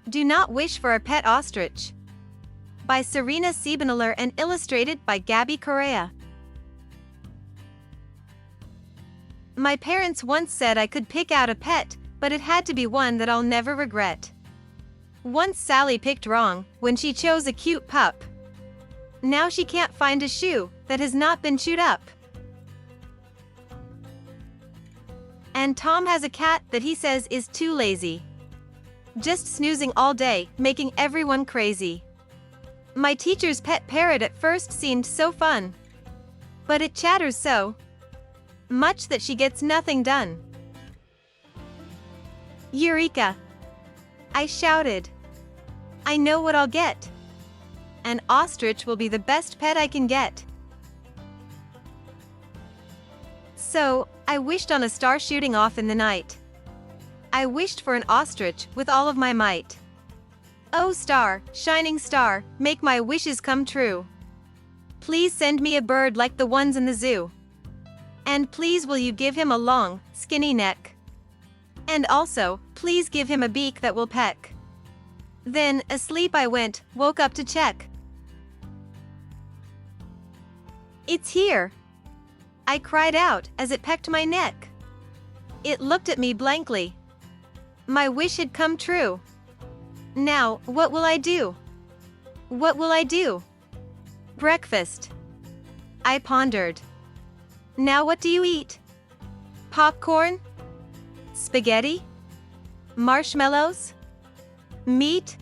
Do not wish for a pet ostrich. By Sarina Siebenaler and illustrated by Gabby Correa. My parents once said I could pick out a pet, but it had to be one that I'll never regret. Once Sally picked wrong when she chose a cute pup. Now she can't find a shoe that has not been chewed up. And Tom has a cat that he says is too lazy. Just snoozing all day, making everyone crazy. My teacher's pet parrot at first seemed so fun. But it chatters so much that she gets nothing done. Eureka! I shouted. I know what I'll get. An ostrich will be the best pet I can get. So, I wished on a star shooting off in the night. I wished for an ostrich with all of my might. Oh star, shining star, make my wishes come true. Please send me a bird like the ones in the zoo. And please will you give him a long, skinny neck. And also, please give him a beak that will peck. Then, asleep I went, woke up to check. It's here! I cried out as it pecked my neck. It looked at me blankly. My wish had come true. Now, what will I do? What will I do? Breakfast. I pondered. Now what do you eat? Popcorn? Spaghetti? Marshmallows? Meat?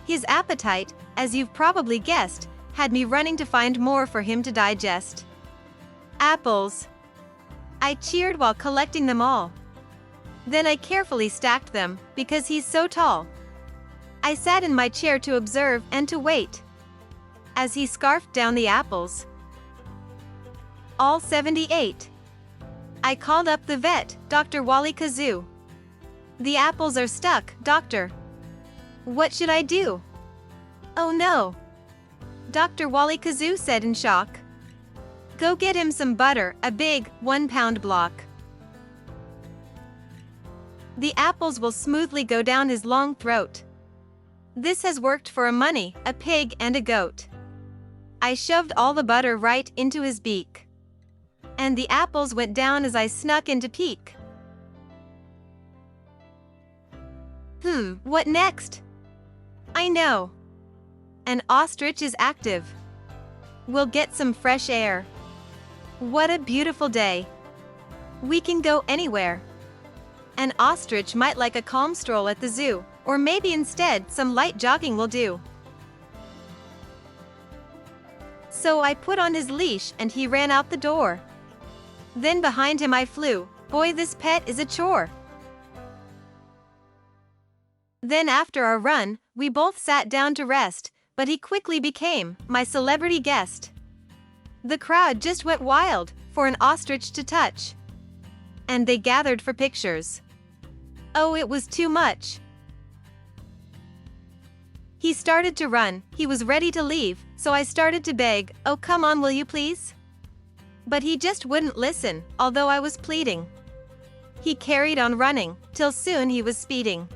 His appetite, as you've probably guessed, had me running to find more for him to digest. Apples. I cheered while collecting them all. Then I carefully stacked them, because he's so tall. I sat in my chair to observe and to wait as he scarfed down the apples. All 78. I called up the vet, Dr. Wally Kazoo. The apples are stuck, doctor. What should I do? Oh no! Dr. Wally Kazoo said in shock. Go get him some butter, a big, 1-pound block. The apples will smoothly go down his long throat. This has worked for a money, a pig and a goat. I shoved all the butter right into his beak. And the apples went down as I snuck in to peek. What next? I know. An ostrich is active. We'll get some fresh air. What a beautiful day. We can go anywhere. An ostrich might like a calm stroll at the zoo, or maybe instead some light jogging will do. So I put on his leash and he ran out the door. Then behind him I flew. Boy, this pet is a chore. Then after our run, we both sat down to rest, but he quickly became my celebrity guest. The crowd just went wild for an ostrich to touch. And they gathered for pictures. Oh, it was too much. He started to run, he was ready to leave, so I started to beg, oh come on will you please? But he just wouldn't listen, although I was pleading. He carried on running, till soon he was speeding.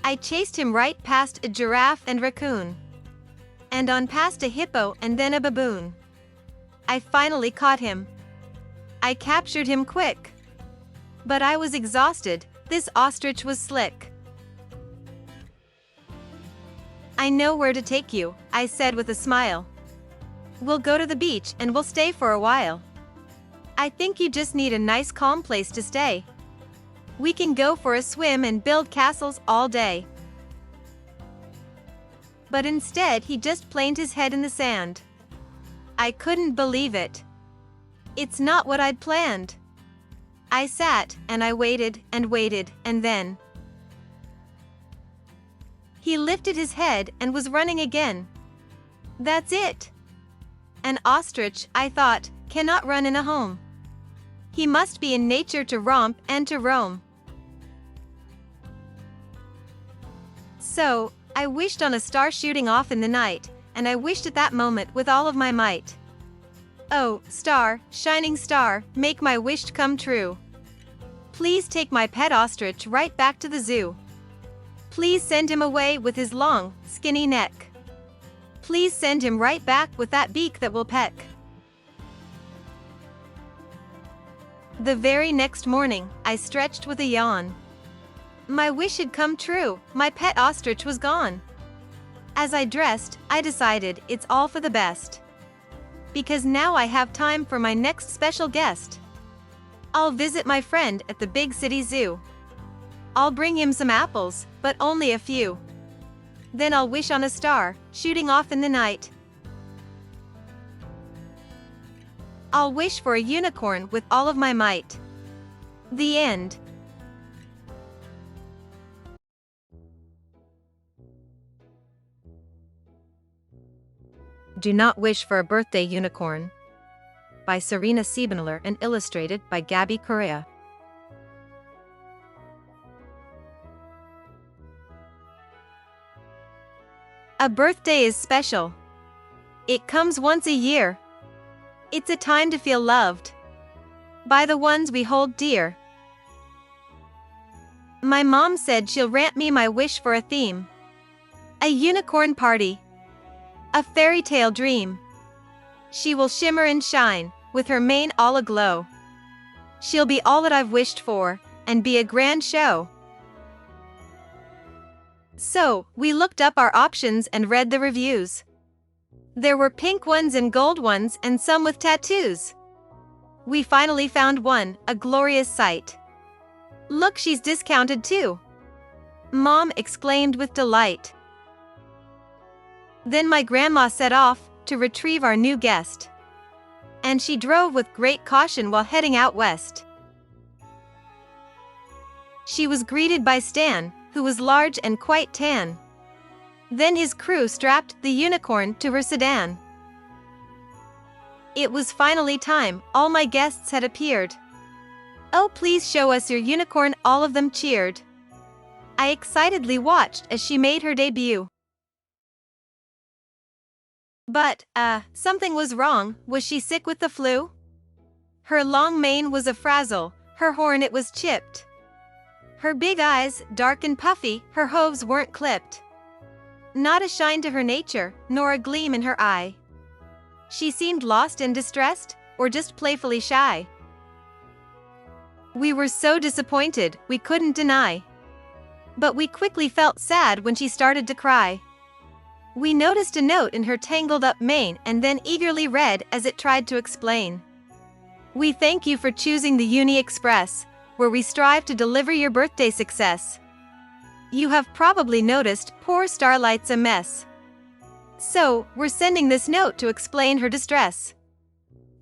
I chased him right past a giraffe and raccoon. And on past a hippo and then a baboon. I finally caught him. I captured him quick. But I was exhausted, this ostrich was slick. I know where to take you, I said with a smile. We'll go to the beach and we'll stay for a while. I think you just need a nice calm place to stay. We can go for a swim and build castles all day. But instead he just planed his head in the sand. I couldn't believe it. It's not what I'd planned. I sat, and I waited, and then he lifted his head and was running again. That's it. An ostrich, I thought, cannot run in a home. He must be in nature to romp and to roam. So, I wished on a star shooting off in the night, and I wished at that moment with all of my might. Oh, star, shining star, make my wish come true. Please take my pet ostrich right back to the zoo. Please send him away with his long, skinny neck. Please send him right back with that beak that will peck. The very next morning, I stretched with a yawn. My wish had come true, my pet ostrich was gone. As I dressed, I decided it's all for the best. Because now I have time for my next special guest. I'll visit my friend at the big city zoo. I'll bring him some apples, but only a few. Then I'll wish on a star, shooting off in the night. I'll wish for a unicorn with all of my might. The end. Do Not Wish for a Birthday Unicorn by Sarina Siebenaler and illustrated by Gabby Correa. A birthday is special. It comes once a year. It's a time to feel loved by the ones we hold dear. My mom said she'll grant me my wish for a theme. A unicorn party. A fairy tale dream. She will shimmer and shine, with her mane all aglow. She'll be all that I've wished for, and be a grand show. So, we looked up our options and read the reviews. There were pink ones and gold ones and some with tattoos. We finally found one, a glorious sight. Look, she's discounted too. Mom exclaimed with delight. Then my grandma set off to retrieve our new guest. And she drove with great caution while heading out west. She was greeted by Stan, who was large and quite tan. Then his crew strapped the unicorn to her sedan. It was finally time, all my guests had appeared. Oh, please show us your unicorn, all of them cheered. I excitedly watched as she made her debut. But, something was wrong. Was she sick with the flu? Her long mane was a frazzle, her horn it was chipped. Her big eyes, dark and puffy, her hooves weren't clipped. Not a shine to her nature, nor a gleam in her eye. She seemed lost and distressed, or just playfully shy. We were so disappointed, we couldn't deny. But we quickly felt sad when she started to cry. We noticed a note in her tangled-up mane and then eagerly read as it tried to explain. We thank you for choosing the Uni Express, where we strive to deliver your birthday success. You have probably noticed poor Starlight's a mess. So, we're sending this note to explain her distress.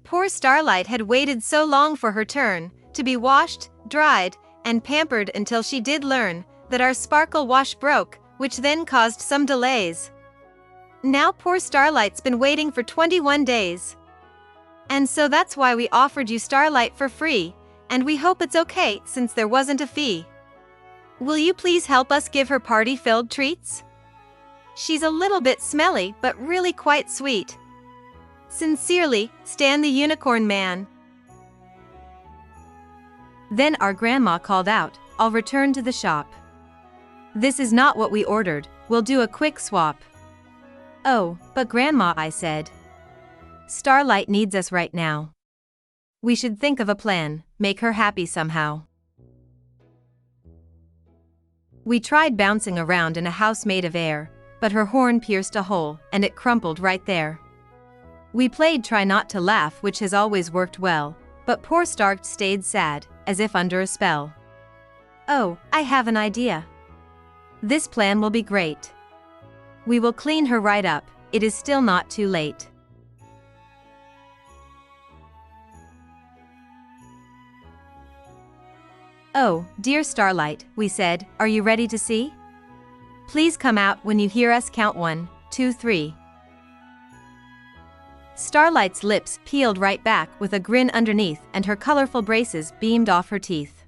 Poor Starlight had waited so long for her turn, to be washed, dried, and pampered until she did learn that our sparkle wash broke, which then caused some delays. Now poor Starlight's been waiting for 21 days. And so that's why we offered you Starlight for free, and we hope it's okay since there wasn't a fee. Will you please help us give her party-filled treats? She's a little bit smelly but really quite sweet. Sincerely, Stan the Unicorn Man. Then our grandma called out, I'll return to the shop. This is not what we ordered, we'll do a quick swap. Oh, but Grandma, I said. Starlight needs us right now. We should think of a plan, make her happy somehow. We tried bouncing around in a house made of air, but her horn pierced a hole, and it crumpled right there. We played try not to laugh, which has always worked well, but poor Stark stayed sad, as if under a spell. Oh, I have an idea. This plan will be great. We will clean her right up, it is still not too late. Oh, dear Starlight, we said, are you ready to see? Please come out when you hear us count 1, 2, 3. Starlight's lips peeled right back with a grin underneath, and her colorful braces beamed off her teeth.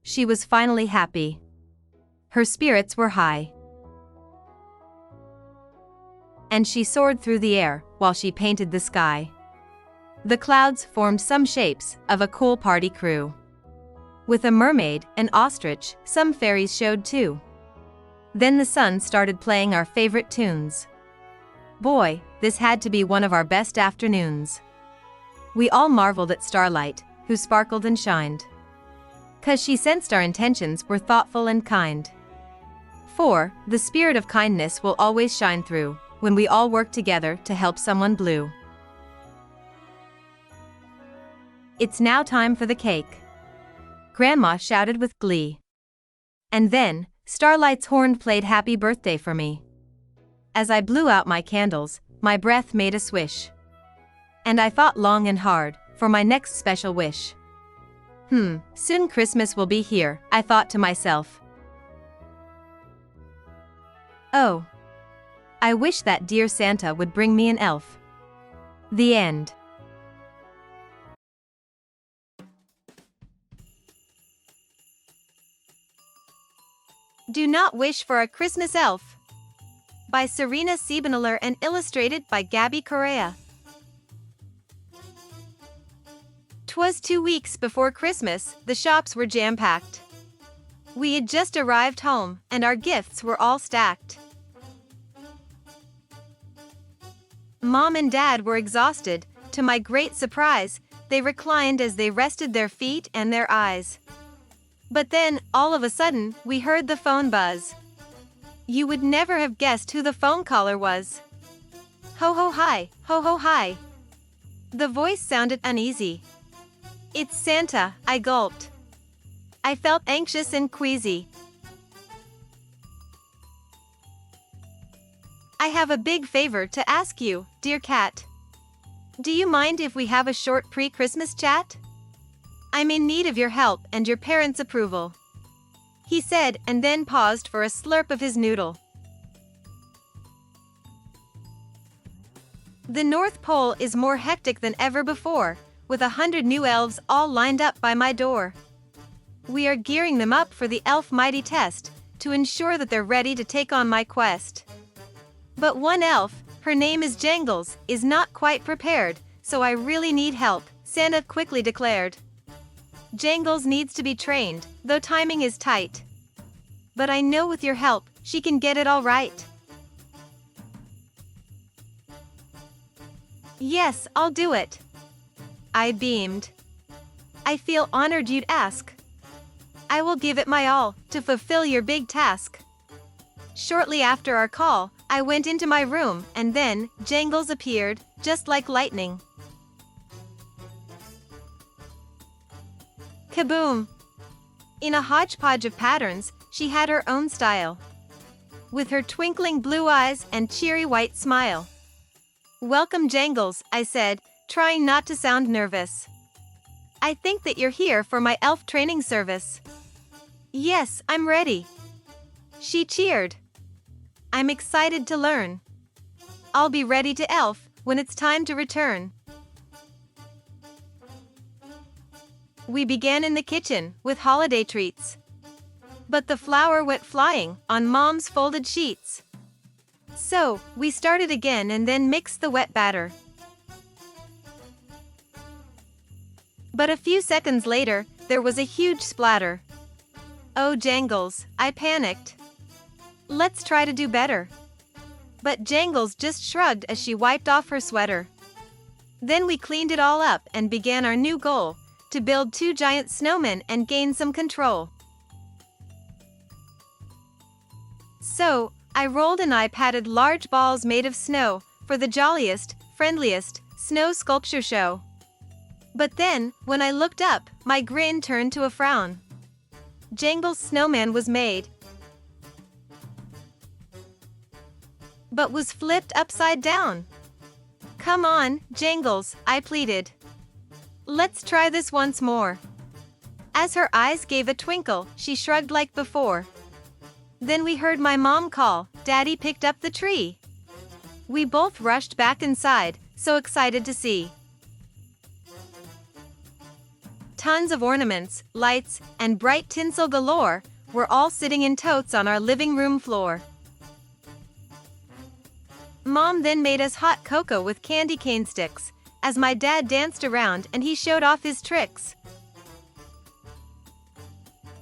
She was finally happy. Her spirits were high. And she soared through the air while she painted the sky. The clouds formed some shapes of a cool party crew. With a mermaid, an ostrich, some fairies showed too. Then the sun started playing our favorite tunes. Boy, this had to be one of our best afternoons. We all marveled at Starlight, who sparkled and shined. 'Cause she sensed our intentions were thoughtful and kind. For, the spirit of kindness will always shine through, when we all work together to help someone blue. It's now time for the cake. Grandma shouted with glee. And then, Starlight's horn played happy birthday for me. As I blew out my candles, my breath made a swish. And I thought long and hard, for my next special wish. Soon Christmas will be here, I thought to myself. Oh. I wish that dear Santa would bring me an elf. The end. Do Not Wish for a Christmas Elf by Sarina Siebenaler and illustrated by Gabby Correa. 'Twas 2 weeks before Christmas, the shops were jam-packed. We had just arrived home, and our gifts were all stacked. Mom and Dad were exhausted. To my great surprise, they reclined as they rested their feet and their eyes. But then, all of a sudden, we heard the phone buzz. You would never have guessed who the phone caller was. Ho ho hi, ho ho hi. The voice sounded uneasy. It's Santa, I gulped. I felt anxious and queasy. I have a big favor to ask you, dear cat. Do you mind if we have a short pre-Christmas chat? I'm in need of your help and your parents' approval, he said, and then paused for a slurp of his noodle. The North Pole is more hectic than ever before, with 100 new elves all lined up by my door. We are gearing them up for the elf mighty test, to ensure that they're ready to take on my quest. But one elf, her name is Jangles, is not quite prepared, so I really need help, Santa quickly declared. Jangles needs to be trained, though timing is tight. But I know with your help, she can get it all right. Yes, I'll do it. I beamed. I feel honored you'd ask. I will give it my all, to fulfill your big task. Shortly after our call, I went into my room, and then, Jangles appeared, just like lightning. Kaboom! In a hodgepodge of patterns, she had her own style. With her twinkling blue eyes and cheery white smile. Welcome, Jangles, I said, trying not to sound nervous. I think that you're here for my elf training service. Yes, I'm ready. She cheered. I'm excited to learn. I'll be ready to elf when it's time to return. We began in the kitchen with holiday treats. But the flour went flying on Mom's folded sheets. So, we started again and then mixed the wet batter. But a few seconds later, there was a huge splatter. Oh, Jangles, I panicked. Let's try to do better. But Jangles just shrugged as she wiped off her sweater. Then we cleaned it all up and began our new goal, to build 2 giant snowmen and gain some control. So, I rolled and I patted large balls made of snow for the jolliest, friendliest snow sculpture show. But then, when I looked up, my grin turned to a frown. Jangles' snowman was made, but was flipped upside down. Come on, Jangles, I pleaded. Let's try this once more. As her eyes gave a twinkle, she shrugged like before. Then we heard my mom call, Daddy picked up the tree. We both rushed back inside, so excited to see. Tons of ornaments, lights, and bright tinsel galore were all sitting in totes on our living room floor. Mom then made us hot cocoa with candy cane sticks, as my dad danced around and he showed off his tricks.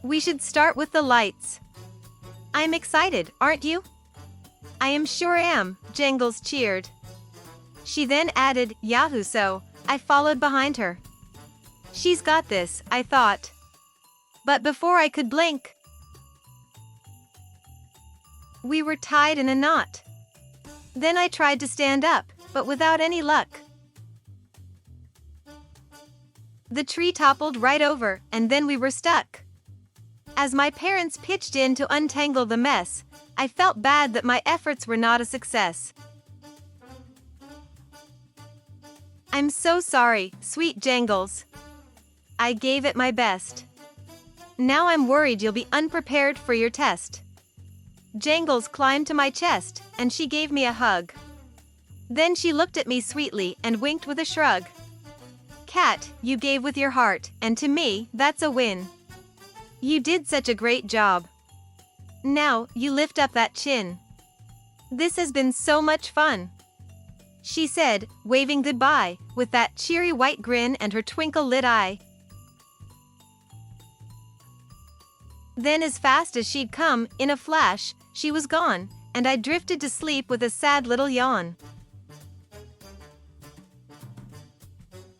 We should start with the lights. I'm excited, aren't you? I am sure am, Jangles cheered. She then added, Yahoo! So I followed behind her. She's got this, I thought. But before I could blink, we were tied in a knot. Then I tried to stand up, but without any luck. The tree toppled right over, and then we were stuck. As my parents pitched in to untangle the mess, I felt bad that my efforts were not a success. I'm so sorry, sweet Jangles. I gave it my best. Now I'm worried you'll be unprepared for your test. Jangles climbed to my chest, and she gave me a hug. Then she looked at me sweetly and winked with a shrug. Cat, you gave with your heart, and to me, that's a win. You did such a great job. Now, you lift up that chin. This has been so much fun, she said, waving goodbye, with that cheery white grin and her twinkle-lit eye. Then as fast as she'd come, in a flash, she was gone, and I drifted to sleep with a sad little yawn.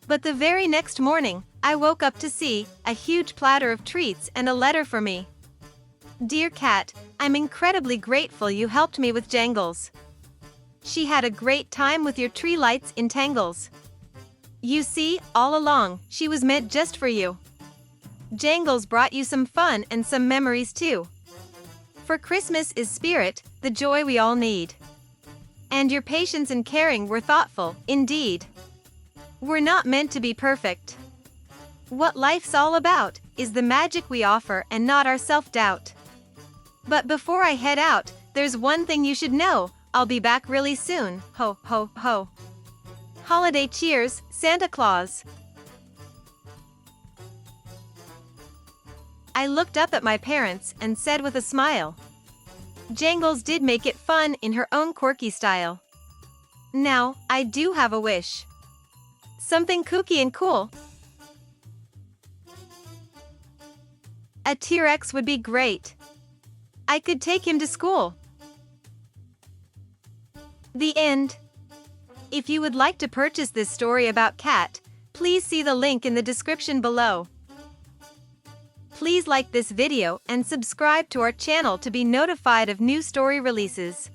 But the very next morning, I woke up to see a huge platter of treats and a letter for me. Dear Cat, I'm incredibly grateful you helped me with Jangles. She had a great time with your tree lights in tangles. You see, all along, she was meant just for you. Jangles brought you some fun and some memories too. For Christmas is spirit, the joy we all need. And your patience and caring were thoughtful, indeed. We're not meant to be perfect. What life's all about is the magic we offer and not our self-doubt. But before I head out, there's one thing you should know, I'll be back really soon, ho ho ho. Holiday cheers, Santa Claus. I looked up at my parents and said with a smile, Jangles did make it fun in her own quirky style. Now, I do have a wish. Something kooky and cool. A T-Rex would be great. I could take him to school. The end. If you would like to purchase this story about Cat, please see the link in the description below. Please like this video and subscribe to our channel to be notified of new story releases.